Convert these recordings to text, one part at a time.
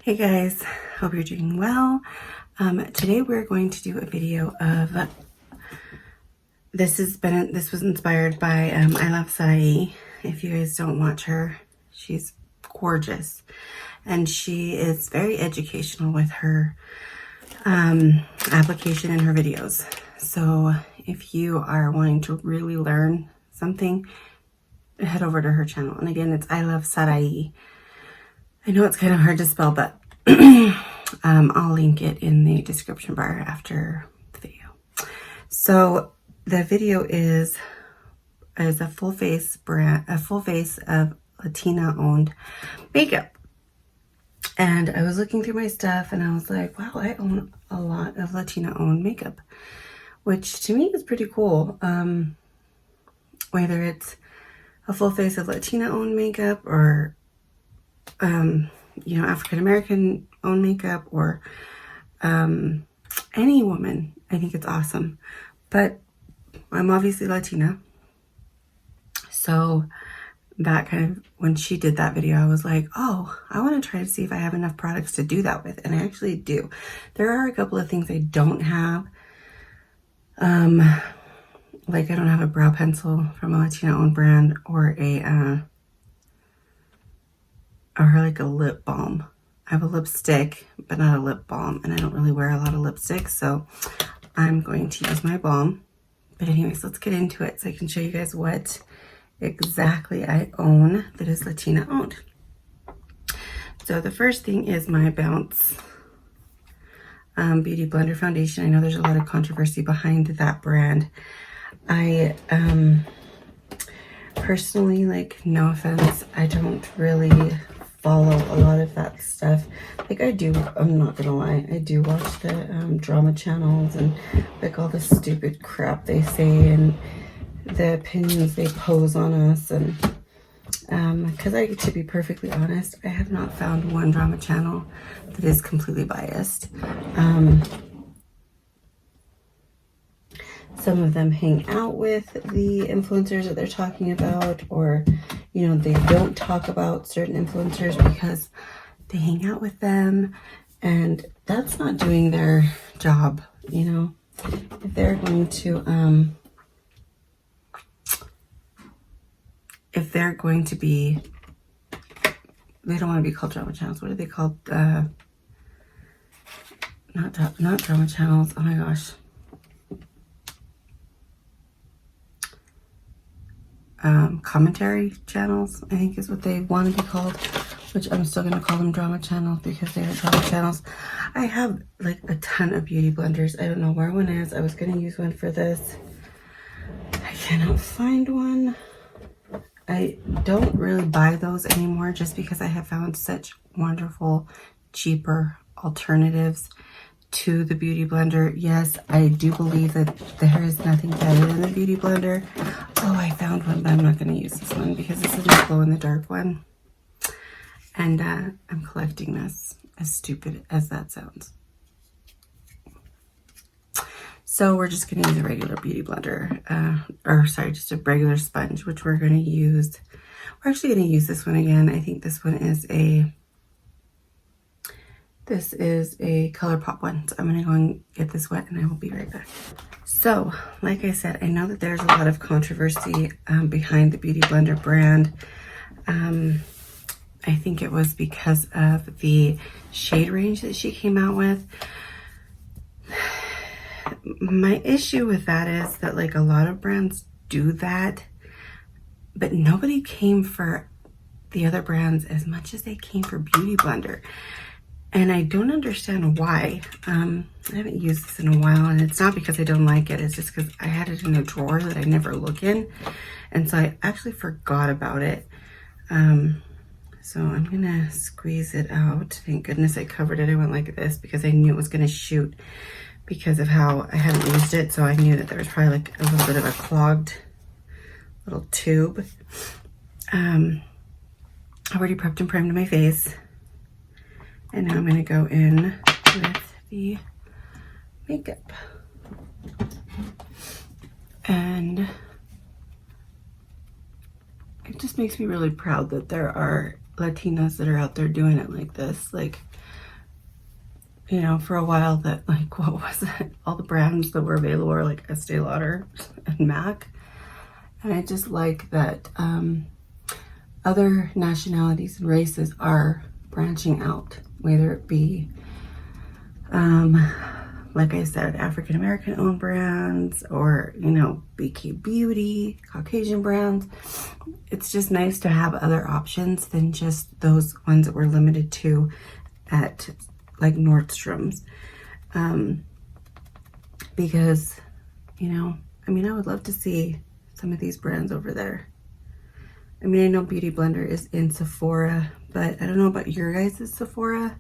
Hey guys, hope you're doing well. Today we're going to do a video of this was inspired by I Love Sarai. If you guys don't watch her, she's gorgeous and she is very educational with her application in her videos. So if you are wanting to really learn something, head over to her channel. And again, it's I Love Sarai. I know it's kind of hard to spell, but I'll link it in the description bar after the video. So the video is a full face of Latina owned makeup. And I was looking through my stuff and I was like, wow, I own a lot of Latina owned makeup, which to me is pretty cool. Whether it's a full face of Latina owned makeup or African American owned makeup or any woman, I think it's awesome. But I'm obviously Latina, so that kind of, when she did that video, I was like, oh, I want to try to see if I have enough products to do that with. And I actually do. There are a couple of things I don't have. Like I don't have a brow pencil from a Latina owned brand or like a lip balm. I have a lipstick, but not a lip balm, and I don't really wear a lot of lipstick, so I'm going to use my balm. But anyways, let's get into it so I can show you guys what exactly I own that is Latina owned. So the first thing is my Bounce Beauty Blender Foundation. I know there's a lot of controversy behind that brand. I personally, like, no offense, I don't really follow a lot of that stuff. Like I do, I'm not gonna lie, I do watch the drama channels and like all the stupid crap they say and the opinions they pose on us, and because to be perfectly honest, I have not found one drama channel that is completely biased. Some of them hang out with the influencers that they're talking about, or, you know, they don't talk about certain influencers because they hang out with them, and that's not doing their job, you know. If they're going to, be, they don't want to be called drama channels. What are they called? Not drama channels. Oh my gosh. Commentary channels, I think is what they want to be called, which I'm still going to call them drama channels because they are drama channels. I have like a ton of beauty blenders. I don't know where one is. I was going to use one for this. I cannot find one. I don't really buy those anymore just because I have found such wonderful, cheaper alternatives to the beauty blender. Yes, I do believe that there is nothing better than the beauty blender. Oh, I found one, but I'm not going to use this one because this is a glow in the dark one. And I'm collecting this, as stupid as that sounds. So we're just going to use a regular beauty blender, just a regular sponge, which we're going to use. We're actually going to use this one again. I think this one is a ColourPop one. So I'm going to go and get this wet and I will be right back. So, like I said, I know that there's a lot of controversy behind the Beauty Blender brand. I think it was because of the shade range that she came out with. My issue with that is that, like, a lot of brands do that, but nobody came for the other brands as much as they came for Beauty Blender. And I don't understand why. I haven't used this in a while, and it's not because I don't like it. It's just because I had it in a drawer that I never look in. And so I actually forgot about it. So I'm going to squeeze it out. Thank goodness I covered it. I went like this because I knew it was going to shoot because of how I hadn't used it. So I knew that there was probably like a little bit of a clogged little tube. I already prepped and primed my face. And now I'm going to go in with the makeup. And it just makes me really proud that there are Latinas that are out there doing it like this. Like, you know, for a while that, like, what was it? All the brands that were available were like Estee Lauder and MAC. And I just like that other nationalities and races are branching out, whether it be, like I said, African American owned brands or, you know, BK Beauty, Caucasian brands. It's just nice to have other options than just those ones that we're limited to at like Nordstrom's. Because, you know, I mean, I would love to see some of these brands over there. I mean, I know Beauty Blender is in Sephora, but I don't know about your guys' Sephora,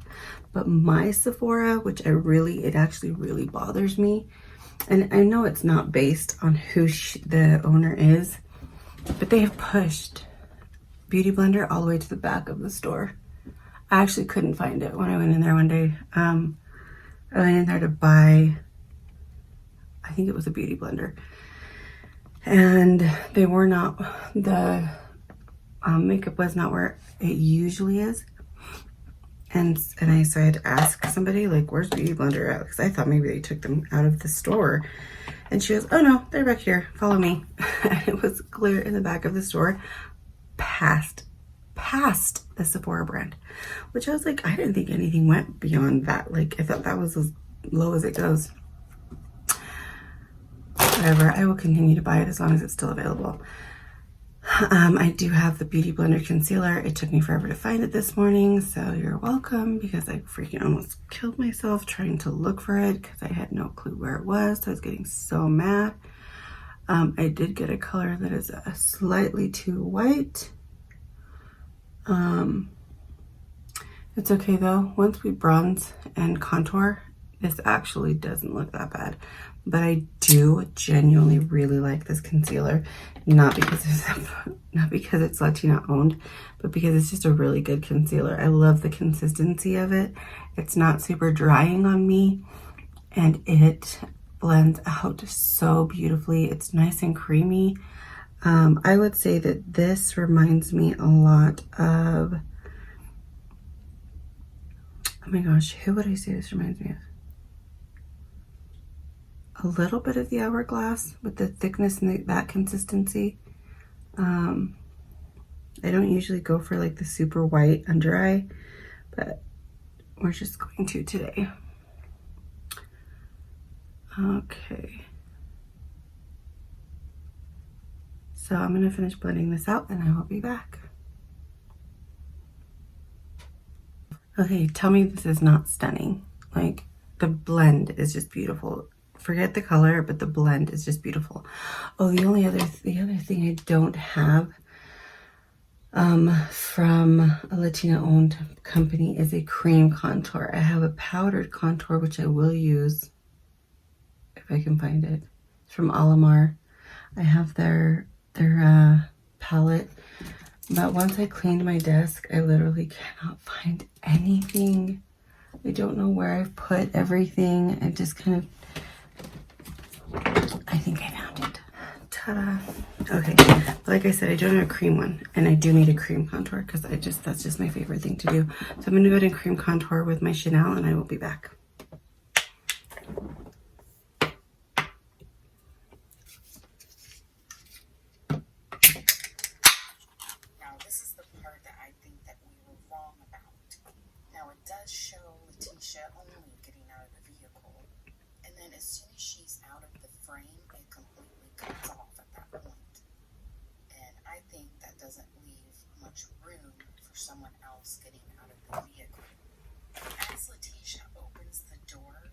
but my Sephora, which it actually really bothers me. And I know it's not based on who the owner is, but they have pushed Beauty Blender all the way to the back of the store. I actually couldn't find it when I went in there one day. I went in there to buy, I think it was a Beauty Blender. And they were not, the makeup was not where it usually is. And so I had to ask somebody, like, where's Beauty Blender at? Because I thought maybe they took them out of the store. And she goes, oh no, they're back here, follow me. And it was clear in the back of the store, past the Sephora brand. Which I was like, I didn't think anything went beyond that. Like, I thought that was as low as it goes. Whatever, I will continue to buy it as long as it's still available. I do have the Beauty Blender concealer. It took me forever to find it this morning, so you're welcome, because I freaking almost killed myself trying to look for it because I had no clue where it was. So I was getting so mad. I did get a color that is slightly too white. It's okay though. Once we bronze and contour, this actually doesn't look that bad. But I do genuinely really like this concealer, not because it's Latina owned, but because it's just a really good concealer. I love the consistency of it. It's not super drying on me, and it blends out so beautifully. It's nice and creamy. I would say that this reminds me a lot of, oh my gosh, who would I say this reminds me of? A little bit of the Hourglass with the thickness and that consistency. I don't usually go for like the super white under eye, but we're just going to today. Okay. So I'm gonna finish blending this out and I will be back. Okay, tell me this is not stunning. Like, the blend is just beautiful. Forget the color, but the blend is just beautiful. Oh, the other thing I don't have from a Latina owned company is a cream contour. I have a powdered contour, which I will use if I can find it. It's from Alamar. I have their palette, but once I cleaned my desk, I literally cannot find anything. I don't know where I've put everything. I just kind of, I think I found it. Ta-da. Okay, like I said, I don't have a cream one, and I do need a cream contour because that's just my favorite thing to do. So I'm gonna go ahead and cream contour with my Chanel, and I will be back. Now this is the part that I think that we were wrong about. Now it does show Letitia only getting out of the vehicle, and then as soon as she's out of the frame, it completely cuts off at that point. And I think that doesn't leave much room for someone else getting out of the vehicle. As Letitia opens the door,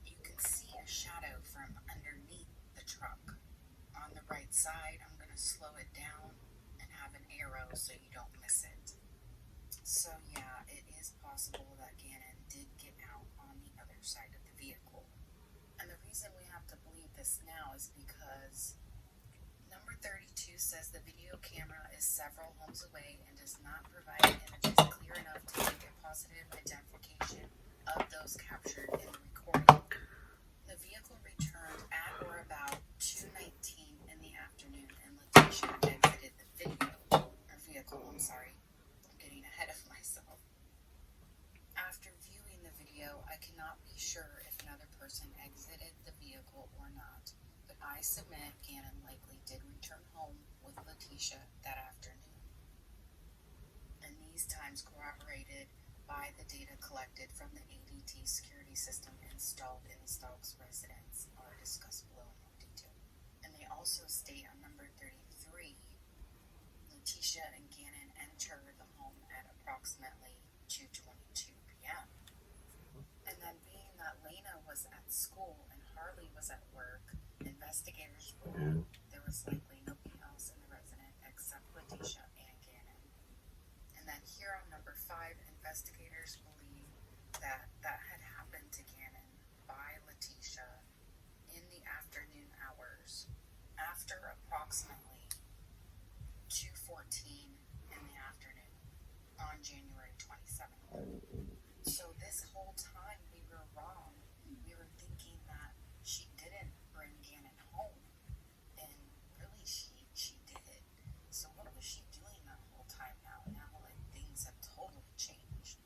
you can see a shadow from underneath the truck. On the right side, I'm going to slow it down and have an arrow so you don't miss it. So yeah, it is possible that Gannon did get out on the other side of the vehicle. And the reason we have to believe this now is because number 32 says the video camera is several homes away and does not provide images clear enough to make a positive identification of those captured in the recording. The vehicle returned at or about 2:19 in the afternoon, and Letitia exited the vehicle. I'm getting ahead video, I cannot be sure if another person exited the vehicle or not, but I submit Gannon likely did return home with Letitia that afternoon. And these times corroborated by the data collected from the ADT security system installed in Stokes' residence are discussed below in more detail. And they also state on number 33, Letitia and Gannon enter the home at approximately 2:22 p.m. And then being that Lena was at school and Harley was at work, investigators ruled there was likely nobody else in the residence except Letitia and Gannon. And then here on number 5, investigators believe that that had happened to Gannon by Letitia in the afternoon hours after approximately 2:14 in the afternoon on January 27th. So this whole time we were wrong. We were thinking that she didn't bring Gannon home, and really she did. So what was she doing that whole time now? Now like things have totally changed.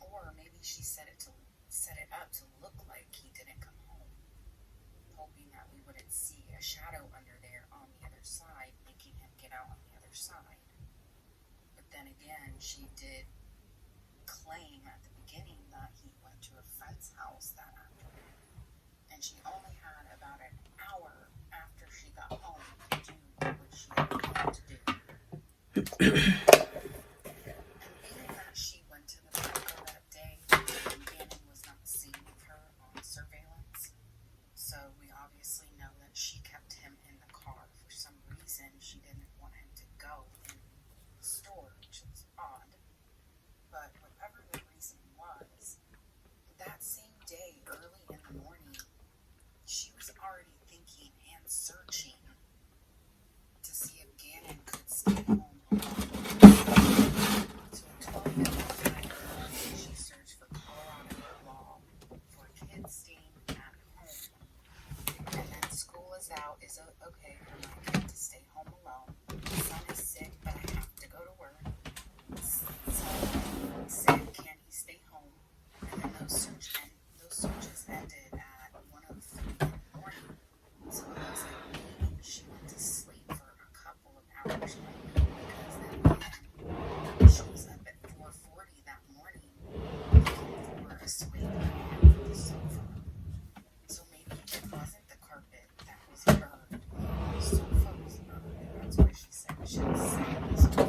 Or maybe she set it up to look like he didn't come home, hoping that we wouldn't see a shadow under there on the other side, making him get out on the other side. But then again, she did claim at the beginning that he went to a friend's house that afternoon, and she only had about an hour after she got home to do what she had planned to do. And being that she went to the medical that day, Gannon was not seen with her on surveillance, so we obviously know that she kept him in the car. For some reason, she didn't want him to go in the store, which was odd. But whatever the reason was, that same day, early in the morning, she was already thinking and searching to see if Gannon could stay home alone. So at 12:55 in the morning, she searched for Colorado law for kids staying at home. And then school is out, is okay for my kid to stay home alone. My son is sick, but I have to go to work. Said, can he stay home? And then those searches ended at 1:03 in the morning. So it looks like maybe she went to sleep for a couple of hours later, because then again, she was up at 4:40 that morning looking for a sweep underneath the sofa. So maybe it wasn't the carpet that was burned, maybe the sofa was burned, and that's why she said she was sitting on the sofa.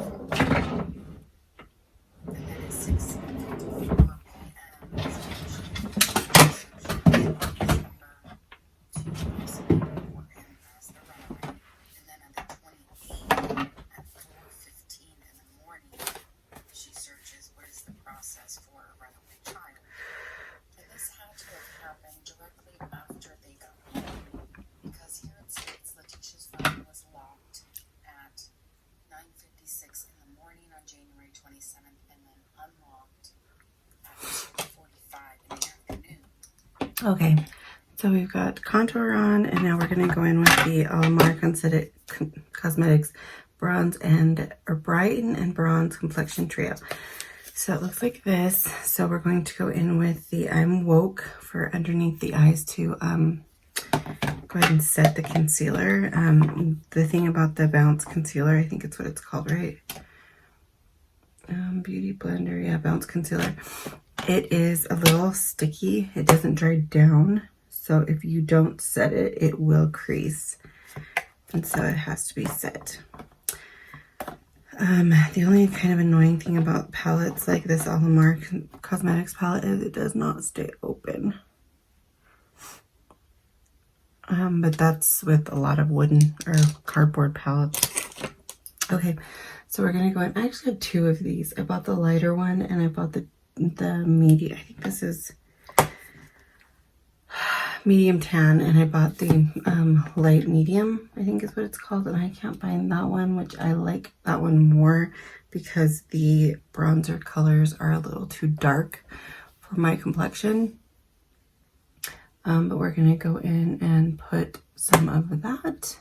And then at 6:54 p.m. is when she report him as the runaway. And then at the 28th at 4:15 in the morning, she searches what is the process for a runaway child. And this had to have happened directly after they got home, because here it states Letitia's phone was locked at 9:56 in the morning on January 27th, and then unlocked at 2:45 in the afternoon. Okay, so we've got contour on, and now we're going to go in with the Alamar Cosmetics Bronze or Brighten and Bronze Complexion Trio. So it looks like this. So we're going to go in with the I'm Woke for underneath the eyes to go ahead and set the concealer. The thing about the Bounce Concealer, I think it's what it's called, right? Beauty Blender, yeah, Bounce Concealer. It is a little sticky. It doesn't dry down. So if you don't set it, it will crease. And so it has to be set. The only kind of annoying thing about palettes like this Alamar Cosmetics palette is it does not stay open. But that's with a lot of wooden or cardboard palettes. Okay, so we're gonna go in. I actually have 2 of these. I bought the lighter one and I bought the medium. I think this is medium tan, and I bought the light medium, I think is what it's called, and I can't find that one, which I like that one more because the bronzer colors are a little too dark for my complexion. But we're gonna go in and put some of that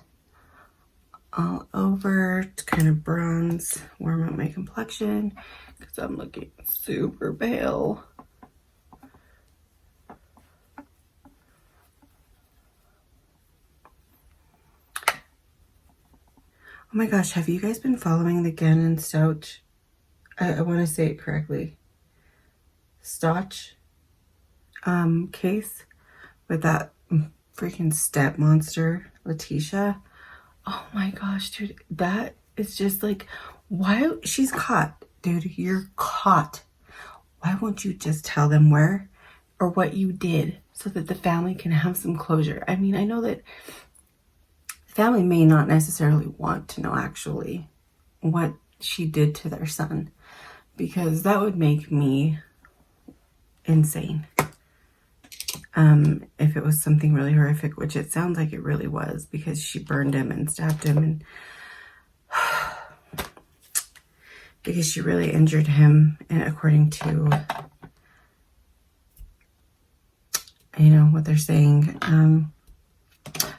all over to kind of bronze, warm up my complexion because I'm looking super pale. Oh my gosh, have you guys been following the Gannon Stouch? I want to say it correctly. Stotch case with that freaking step monster, Letitia. Oh my gosh, dude, that is just like, why? She's caught, dude. You're caught. Why won't you just tell them where or what you did so that the family can have some closure? I mean, I know that the family may not necessarily want to know actually what she did to their son, because that would make me insane. If it was something really horrific, which it sounds like it really was, because she burned him and stabbed him, and because she really injured him, and according to, you know, what they're saying.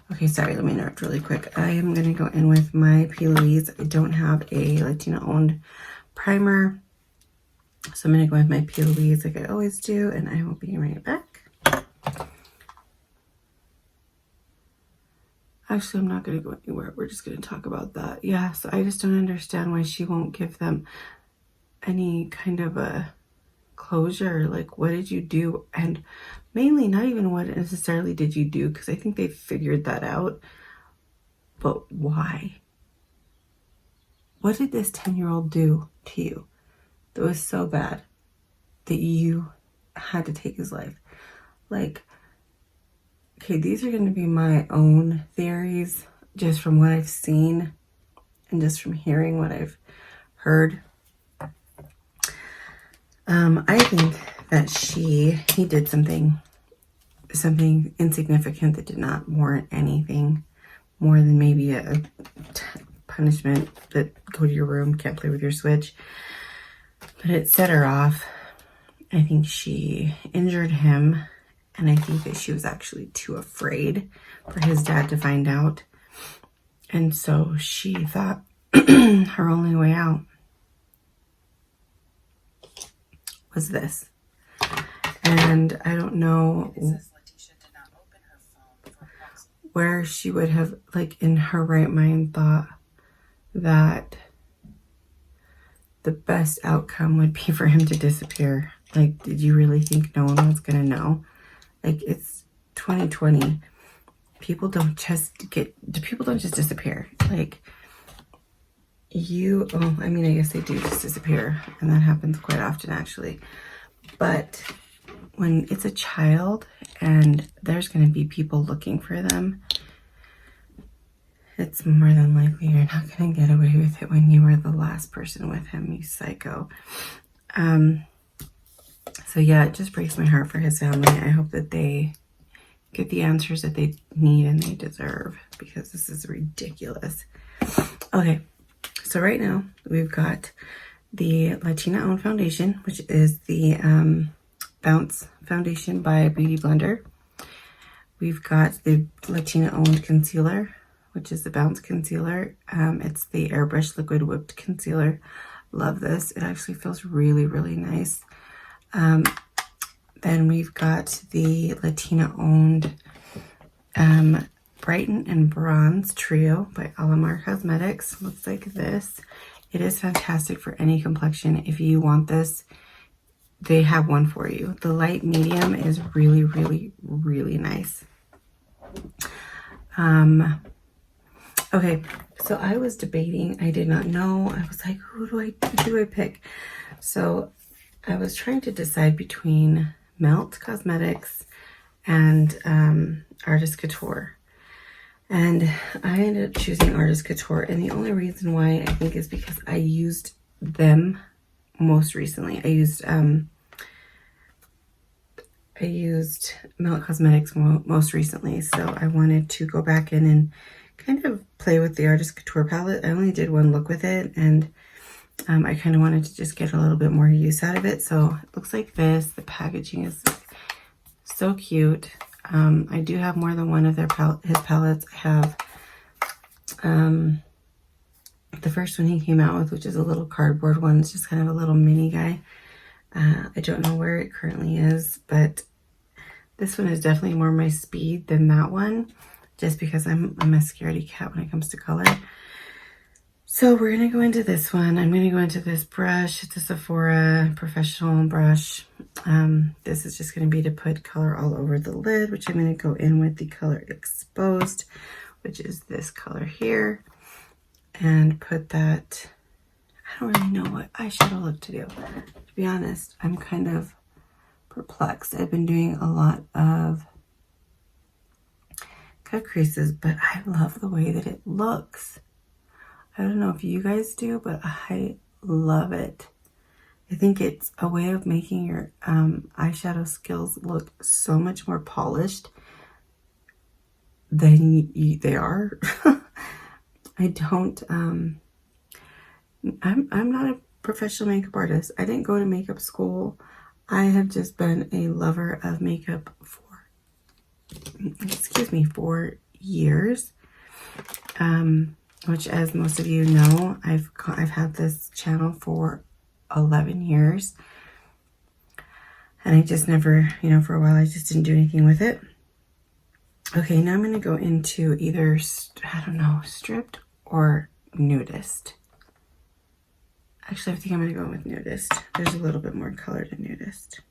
Okay, sorry, let me interrupt really quick. I am going to go in with my P. Louise. I don't have a Latina-owned primer, so I'm going to go with my P. Louise like I always do, and I will be right back. Actually, I'm not going to go anywhere. We're just going to talk about that. Yeah, so I just don't understand why she won't give them any kind of a closure. Like, what did you do? And mainly, not even what necessarily did you do, because I think they figured that out. But why? What did this 10-year-old do to you that was so bad that you had to take his life? Like, okay, these are going to be my own theories just from what I've seen and just from hearing what I've heard. I think that he did something insignificant that did not warrant anything more than maybe a punishment that go to your room, can't play with your Switch. But it set her off. I think she injured him, and I think that she was actually too afraid for his dad to find out. And so she thought her only way out was this. And I don't know where she would have, like, in her right mind, thought that the best outcome would be for him to disappear. Like, did you really think no one was gonna know? Like, it's 2020. People don't just disappear. Like, I mean, I guess they do just disappear, and that happens quite often, actually. But when it's a child and there's going to be people looking for them, it's more than likely you're not going to get away with it when you were the last person with him, you psycho. So yeah, it just breaks my heart for his family. I hope that they get the answers that they need and they deserve, because this is ridiculous. Okay, so right now we've got the Latina owned foundation, which is the Bounce foundation by Beauty Blender. We've got the Latina owned concealer, which is the Bounce concealer. It's the airbrush liquid whipped concealer. Love this. It actually feels really, really nice. Then we've got the Latina owned Brighten and Bronze Trio by Alamar Cosmetics. Looks like this. It is fantastic for any complexion. If you want this, they have one for you. The light medium is really, really, really nice. Okay, so I was debating. I did not know. I was like, who do I pick? So I was trying to decide between Melt Cosmetics and Artist Couture. And I ended up choosing Artist Couture, and the only reason why I think is because I used them most recently. I used Melt Cosmetics most recently, so I wanted to go back in and kind of play with the Artist Couture palette. I only did one look with it, and I kind of wanted to just get a little bit more use out of it. So it looks like this. The packaging is so cute. I do have more than one of his palettes. I have the first one he came out with, which is a little cardboard one. It's just kind of a little mini guy. I don't know where it currently is, but this one is definitely more my speed than that one, just because I'm a scaredy cat when it comes to color. So we're going to go into this one. I'm going to go into this brush. It's a Sephora professional brush. This is just going to be to put color all over the lid, which I'm going to go in with the color Exposed, which is this color here, and put that. I don't really know what eyeshadow look to do. To be honest, I'm kind of perplexed. I've been doing a lot of cut creases, but I love the way that it looks. I don't know if you guys do, but I love it. I think it's a way of making your eyeshadow skills look so much more polished than they are. I don't, I'm not a professional makeup artist. I didn't go to makeup school. I have just been a lover of makeup for years. Which, as most of you know, I've had this channel for 11 years. And I just never, for a while, I just didn't do anything with it. Okay, now I'm going to go into either, I don't know, stripped or nudist. Actually, I think I'm going to go with nudist. There's a little bit more color to nudist.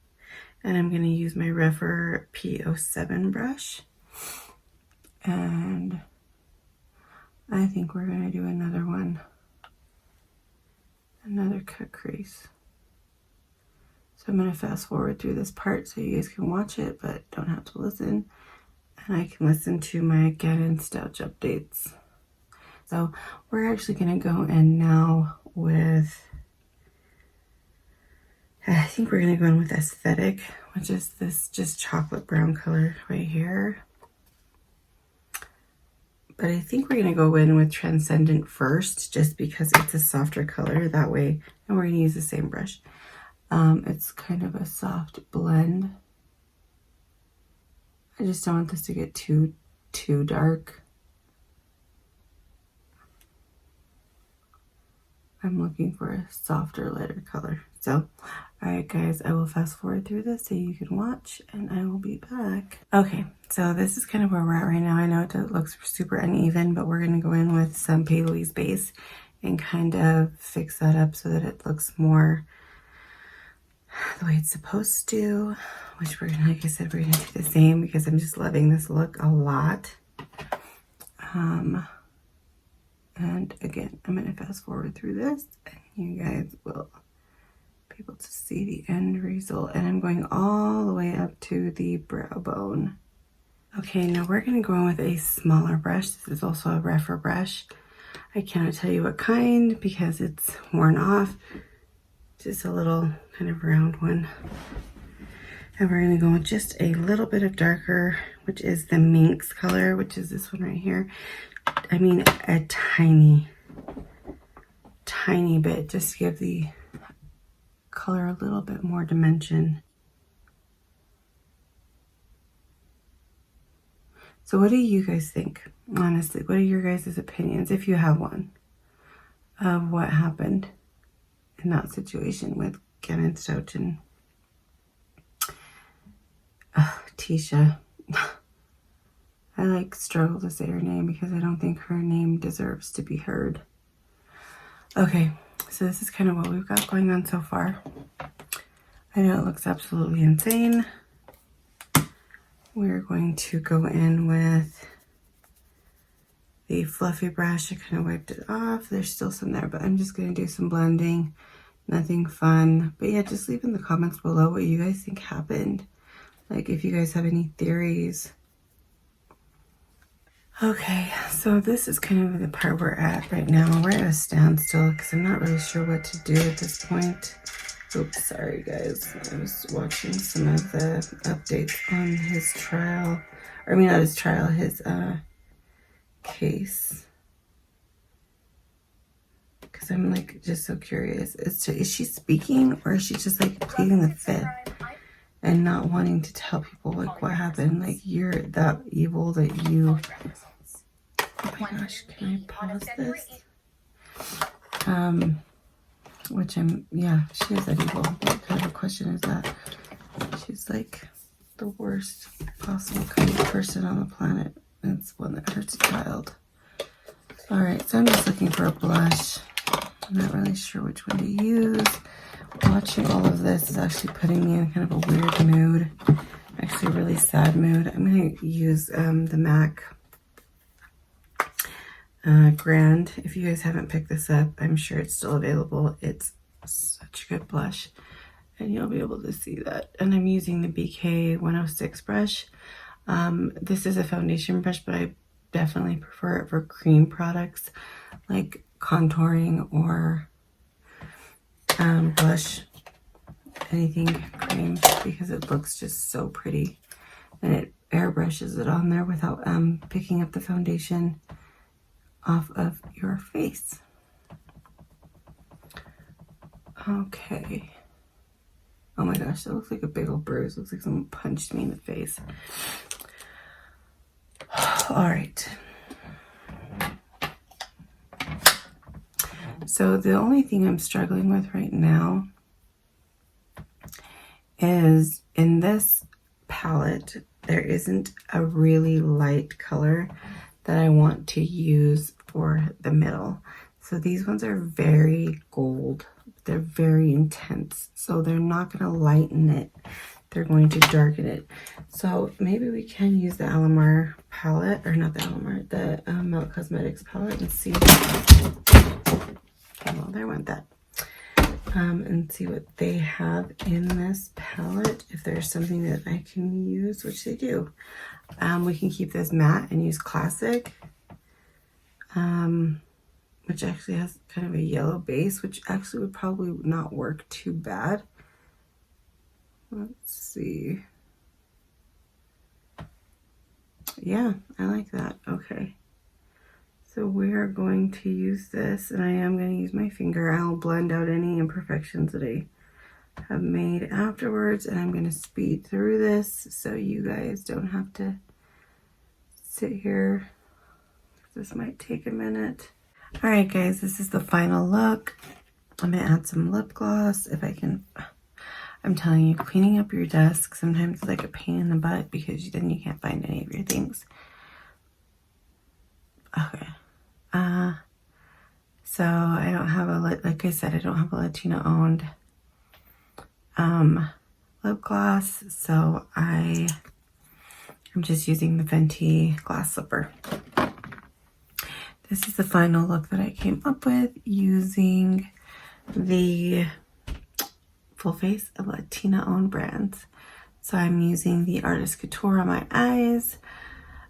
And I'm going to use my Refer P07 brush. And I think we're going to do another one. Another cut crease. So I'm going to fast forward through this part so you guys can watch it, but don't have to listen. And I can listen to my Get In Stouch updates. So we're actually going to go in now with, I think we're going to go in with Aesthetic, which is this just chocolate brown color right here. But I think we're going to go in with Transcendent first, just because it's a softer color that way. And we're going to use the same brush. It's kind of a soft blend. I just don't want this to get too dark. I'm looking for a softer, lighter color. So, alright guys, I will fast forward through this so you can watch, and I will be back. Okay, so this is kind of where we're at right now. I know it looks super uneven, but we're going to go in with some Paylouise base and kind of fix that up so that it looks more the way it's supposed to, which we're gonna, like I said, we're gonna do the same because I'm just loving this look a lot. And again, I'm gonna fast forward through this and you guys will be able to see the end result. And I'm going all the way up to the brow bone. Okay, now we're gonna go in with a smaller brush. This is also a Refer brush. I cannot tell you what kind because it's worn off. Just a little kind of round one. And we're going to go with just a little bit of darker, which is the Minx color, which is this one right here. I mean, a tiny bit, just to give the color a little bit more dimension. So what do you guys think? Honestly, what are your guys' opinions, if you have one, of what happened in that situation with Get In Stouch and Tisha? I struggle to say her name because I don't think her name deserves to be heard. Okay, so this is kind of what we've got going on so far. I know it looks absolutely insane. We're going to go in with the fluffy brush. I kind of wiped it off. There's still some there, but I'm just going to do some blending. Nothing fun. But yeah, just leave in the comments below what you guys think happened. Like if you guys have any theories. Okay, so this is kind of the part we're at right now. We're at a standstill because I'm not really sure what to do at this point. Oops, sorry guys. I was watching some of the updates on his trial. Or I mean, not his trial, his case. Because I'm like just so curious. Is she speaking or is she just like pleading the fifth and not wanting to tell people like what happened? Like you're that evil that you... Oh my gosh, can I pause this? Which yeah, she is that evil. What kind of a question is that? She's like the worst possible kind of person on the planet. It's one that hurts a child. All right, so I'm just looking for a blush. I'm not really sure which one to use. Watching all of this is actually putting me in kind of a weird mood. Actually, a really sad mood. I'm going to use the MAC Grand. If you guys haven't picked this up, I'm sure it's still available. It's such a good blush, and you'll be able to see that. And I'm using the BK 106 brush. This is a foundation brush, but I definitely prefer it for cream products like contouring or blush, anything cream, because it looks just so pretty, and it airbrushes it on there without picking up the foundation off of your face. Okay. Oh my gosh, that looks like a big old bruise. Looks like someone punched me in the face. All right. So the only thing I'm struggling with right now is in this palette, there isn't a really light color that I want to use for the middle. So these ones are very gold. They're very intense. So they're not going to lighten it. They're going to darken it. So maybe we can use the Alamar palette, or not the Alamar, the Melt Cosmetics palette, and see. Okay, well, there went that. And see what they have in this palette. If there's something that I can use, which they do. We can keep this matte and use Classic, which actually has kind of a yellow base, which actually would probably not work too bad. Let's see. Yeah, I like that. Okay. So we are going to use this, and I am going to use my finger. I'll blend out any imperfections that I have made afterwards, and I'm going to speed through this so you guys don't have to sit here. This might take a minute. All right, guys, this is the final look. I'm going to add some lip gloss if I can. I'm telling you, cleaning up your desk sometimes is like a pain in the butt because then you can't find any of your things. Okay. So I don't have like I said, I don't have a Latina owned lip gloss, so I'm just using the Fenty glass slipper. This is the final look that I came up with using the full face of Latina owned brands. So I'm using the Artist Couture on my eyes,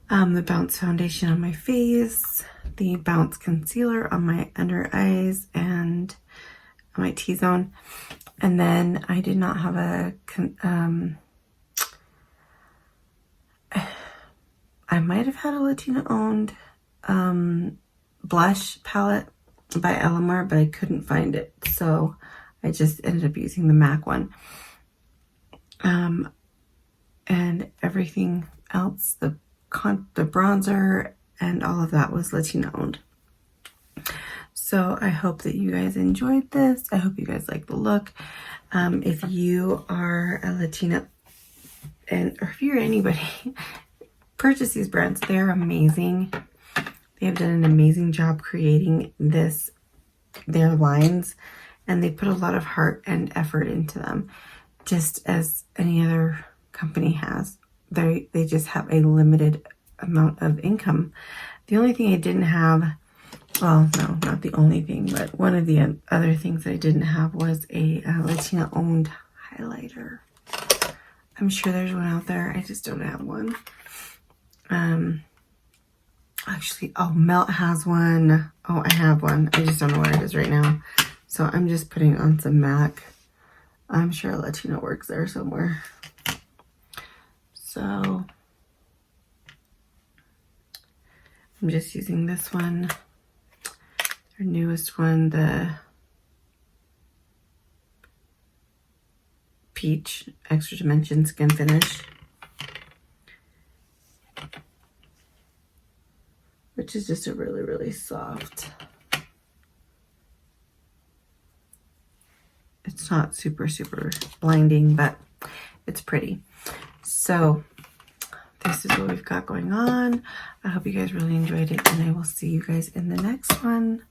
the Bounce foundation on my face, the Bounce concealer on my under eyes and my T-zone. And then I did not have I might have had a Latina owned blush palette by Alamar, but I couldn't find it. So I just ended up using the MAC one. And everything else, the bronzer and all of that was Latina owned. So I hope that you guys enjoyed this. I hope you guys like the look. If you are a Latina or if you're anybody, purchase these brands. They're amazing. They have done an amazing job creating their lines, and they put a lot of heart and effort into them, just as any other company has. They just have a limited amount of income. The only thing I didn't have, well, no, not the only thing, but one of the other things that I didn't have was a Latina owned highlighter. I'm sure there's one out there. I just don't have one. Actually, Melt has one. Oh, I have one. I just don't know where it is right now. So I'm just putting on some MAC. I'm sure Latina works there somewhere. So I'm just using this one, their newest one, the Peach Extra Dimension Skin Finish, which is just a really, really soft. It's not super, super blinding, but it's pretty. So this is what we've got going on. I hope you guys really enjoyed it, and I will see you guys in the next one.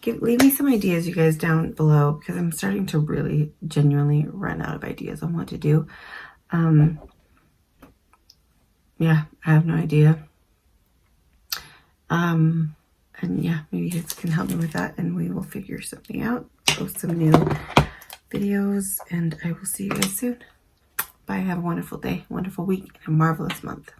Leave me some ideas, you guys, down below, because I'm starting to really genuinely run out of ideas on what to do. Yeah, I have no idea. And yeah, maybe you guys can help me with that, and we will figure something out, post some new videos, and I will see you guys soon. Bye. Have a wonderful day, wonderful week, and a marvelous month.